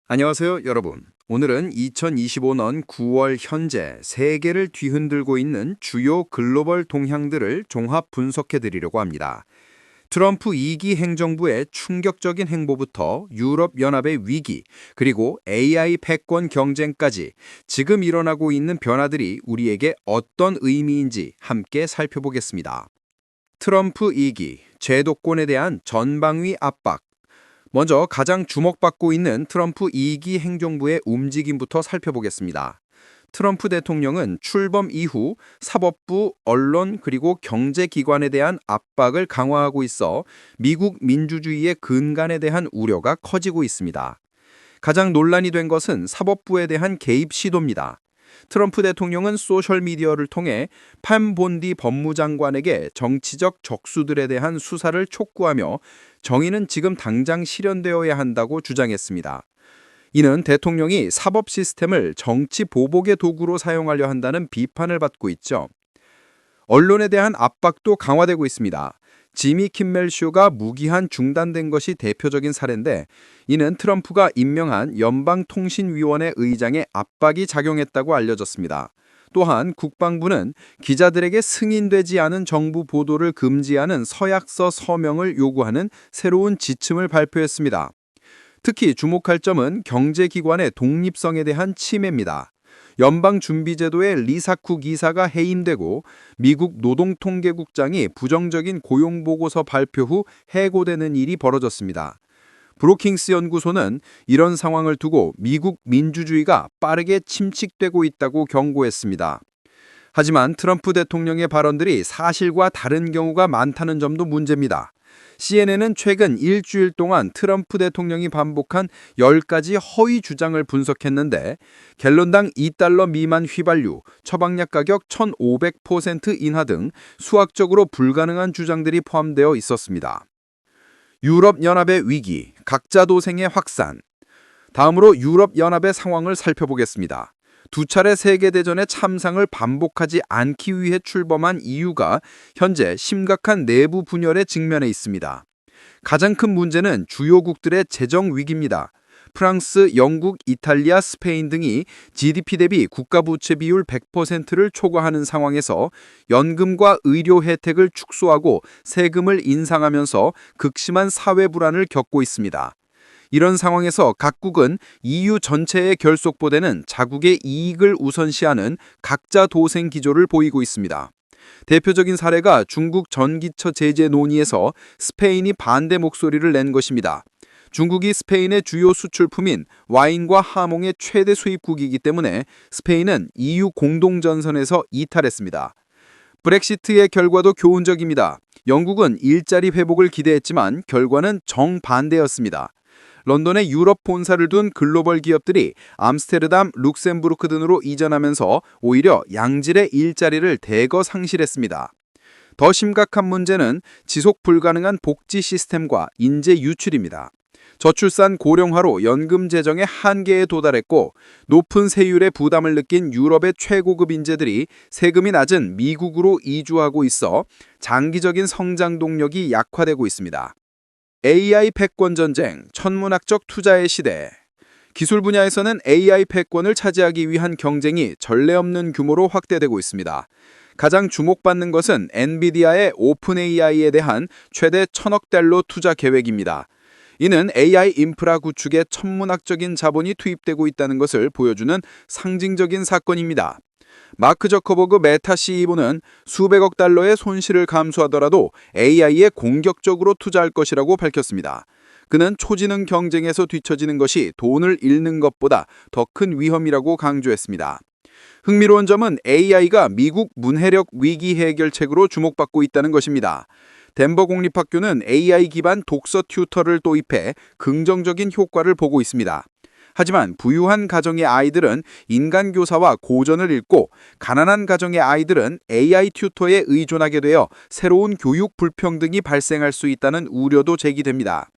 안녕하세요, 여러분. 오늘은 2025년 9월 현재 세계를 뒤흔들고 있는 주요 글로벌 동향들을 종합 분석해 드리려고 합니다. 트럼프 2기 행정부의 충격적인 행보부터 유럽연합의 위기, 그리고 AI 패권 경쟁까지 지금 일어나고 있는 변화들이 우리에게 어떤 의미인지 함께 살펴보겠습니다. 트럼프 2기, 제도권에 대한 전방위 압박. 먼저 가장 주목받고 있는 트럼프 2기 행정부의 움직임부터 살펴보겠습니다. 트럼프 대통령은 출범 이후 사법부, 언론 그리고 경제기관에 대한 압박을 강화하고 있어 미국 민주주의의 근간에 대한 우려가 커지고 있습니다. 가장 논란이 된 것은 사법부에 대한 개입 시도입니다. 트럼프 대통령은 소셜미디어를 통해 팜 본디 법무장관에게 정치적 적수들에 대한 수사를 촉구하며 정의는 지금 당장 실현되어야 한다고 주장했습니다. 이는 대통령이 사법 시스템을 정치 보복의 도구로 사용하려 한다는 비판을 받고 있죠. 언론에 대한 압박도 강화되고 있습니다. 지미 킴멜 쇼가 무기한 중단된 것이 대표적인 사례인데, 이는 트럼프가 임명한 연방통신위원회 의장의 압박이 작용했다고 알려졌습니다. 또한 국방부는 기자들에게 승인되지 않은 정부 보도를 금지하는 서약서 서명을 요구하는 새로운 지침을 발표했습니다. 특히 주목할 점은 경제기관의 독립성에 대한 침해입니다. 연방준비제도의 리사쿡 이사가 해임되고 미국 노동통계국장이 부정적인 고용보고서 발표 후 해고되는 일이 벌어졌습니다. 브로킹스 연구소는 이런 상황을 두고 미국 민주주의가 빠르게 침식되고 있다고 경고했습니다. 하지만 트럼프 대통령의 발언들이 사실과 다른 경우가 많다는 점도 문제입니다. CNN은 최근 일주일 동안 트럼프 대통령이 반복한 10가지 허위 주장을 분석했는데, 갤런당 $2 미만 휘발유, 처방약 가격 1,500% 인하 등 수학적으로 불가능한 주장들이 포함되어 있었습니다. 유럽연합의 위기, 각자 도생의 확산. 다음으로 유럽연합의 상황을 살펴보겠습니다. 두 차례 세계대전의 참상을 반복하지 않기 위해 출범한 EU가 현재 심각한 내부 분열에 직면해 있습니다. 가장 큰 문제는 주요국들의 재정 위기입니다. 프랑스, 영국, 이탈리아, 스페인 등이 GDP 대비 국가부채 비율 100%를 초과하는 상황에서 연금과 의료 혜택을 축소하고 세금을 인상하면서 극심한 사회 불안을 겪고 있습니다. 이런 상황에서 각국은 EU 전체의 결속보다는 자국의 이익을 우선시하는 각자 도생 기조를 보이고 있습니다. 대표적인 사례가 중국 전기차 제재 논의에서 스페인이 반대 목소리를 낸 것입니다. 중국이 스페인의 주요 수출품인 와인과 하몽의 최대 수입국이기 때문에 스페인은 EU 공동전선에서 이탈했습니다. 브렉시트의 결과도 교훈적입니다. 영국은 일자리 회복을 기대했지만 결과는 정반대였습니다. 런던에 유럽 본사를 둔 글로벌 기업들이 암스테르담, 룩셈부르크 등으로 이전하면서 오히려 양질의 일자리를 대거 상실했습니다. 더 심각한 문제는 지속 불가능한 복지 시스템과 인재 유출입니다. 저출산 고령화로 연금 재정의 한계에 도달했고, 높은 세율의 부담을 느낀 유럽의 최고급 인재들이 세금이 낮은 미국으로 이주하고 있어 장기적인 성장 동력이 약화되고 있습니다. AI 패권 전쟁, 천문학적 투자의 시대. 기술 분야에서는 AI 패권을 차지하기 위한 경쟁이 전례 없는 규모로 확대되고 있습니다. 가장 주목받는 것은 엔비디아의 오픈 AI에 대한 최대 1,000억 달러 투자 계획입니다. 이는 AI 인프라 구축에 천문학적인 자본이 투입되고 있다는 것을 보여주는 상징적인 사건입니다. 마크 저커버그 메타 CEO는 수백억 달러의 손실을 감수하더라도 AI에 공격적으로 투자할 것이라고 밝혔습니다. 그는 초지능 경쟁에서 뒤처지는 것이 돈을 잃는 것보다 더 큰 위험이라고 강조했습니다. 흥미로운 점은 AI가 미국 문해력 위기 해결책으로 주목받고 있다는 것입니다. 덴버 공립학교는 AI 기반 독서 튜터를 도입해 긍정적인 효과를 보고 있습니다. 하지만 부유한 가정의 아이들은 인간 교사와 고전을 읽고, 가난한 가정의 아이들은 AI 튜터에 의존하게 되어 새로운 교육 불평등이 발생할 수 있다는 우려도 제기됩니다.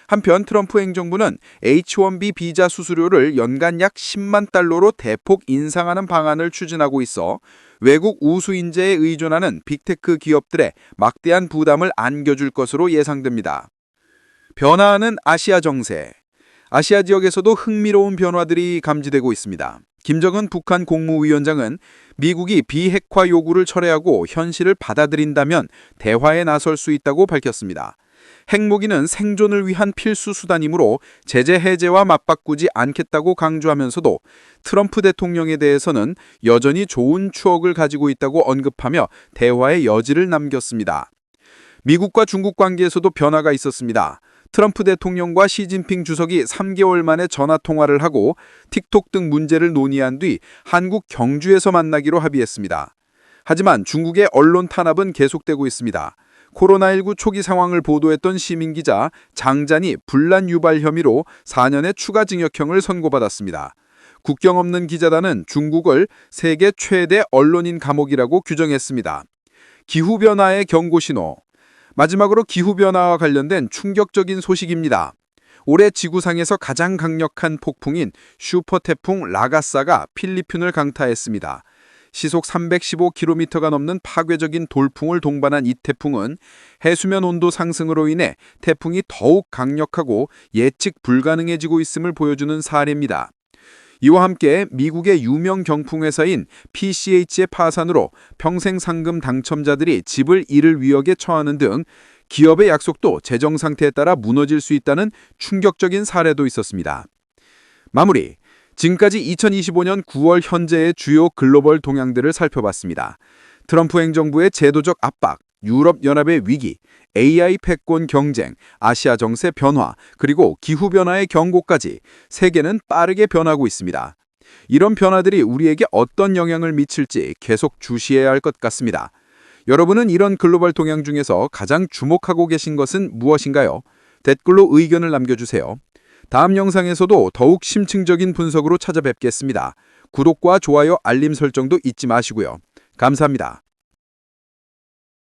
한편 트럼프 행정부는 H-1B 비자 수수료를 연간 약 10만 달러로 대폭 인상하는 방안을 추진하고 있어 외국 우수 인재에 의존하는 빅테크 기업들의 막대한 부담을 안겨줄 것으로 예상됩니다. 변화하는 아시아 정세. 아시아 지역에서도 흥미로운 변화들이 감지되고 있습니다. 김정은 북한 국무위원장은 미국이 비핵화 요구를 철회하고 현실을 받아들인다면 대화에 나설 수 있다고 밝혔습니다. 핵무기는 생존을 위한 필수 수단이므로 제재 해제와 맞바꾸지 않겠다고 강조하면서도 트럼프 대통령에 대해서는 여전히 좋은 추억을 가지고 있다고 언급하며 대화의 여지를 남겼습니다. 미국과 중국 관계에서도 변화가 있었습니다. 트럼프 대통령과 시진핑 주석이 3개월 만에 전화통화를 하고 틱톡 등 문제를 논의한 뒤 한국 경주에서 만나기로 합의했습니다. 하지만 중국의 언론 탄압은 계속되고 있습니다. 코로나19 초기 상황을 보도했던 시민기자 장잔이 분란 유발 혐의로 4년의 추가 징역형을 선고받았습니다. 국경 없는 기자단은 중국을 세계 최대 언론인 감옥이라고 규정했습니다. 기후변화의 경고신호. 마지막으로 기후변화와 관련된 충격적인 소식입니다. 올해 지구상에서 가장 강력한 폭풍인 슈퍼태풍 라가사가 필리핀을 강타했습니다. 시속 315km가 넘는 파괴적인 돌풍을 동반한 이 태풍은 해수면 온도 상승으로 인해 태풍이 더욱 강력하고 예측 불가능해지고 있음을 보여주는 사례입니다. 이와 함께 미국의 유명 경풍회사인 PCH의 파산으로 평생 상금 당첨자들이 집을 잃을 위협에 처하는 등 기업의 약속도 재정 상태에 따라 무너질 수 있다는 충격적인 사례도 있었습니다. 마무리. 지금까지 2025년 9월 현재의 주요 글로벌 동향들을 살펴봤습니다. 트럼프 행정부의 제도적 압박, 유럽연합의 위기, AI 패권 경쟁, 아시아 정세 변화, 그리고 기후변화의 경고까지 세계는 빠르게 변하고 있습니다. 이런 변화들이 우리에게 어떤 영향을 미칠지 계속 주시해야 할 것 같습니다. 여러분은 이런 글로벌 동향 중에서 가장 주목하고 계신 것은 무엇인가요? 댓글로 의견을 남겨주세요. 다음 영상에서도 더욱 심층적인 분석으로 찾아뵙겠습니다. 구독과 좋아요, 알림 설정도 잊지 마시고요. 감사합니다.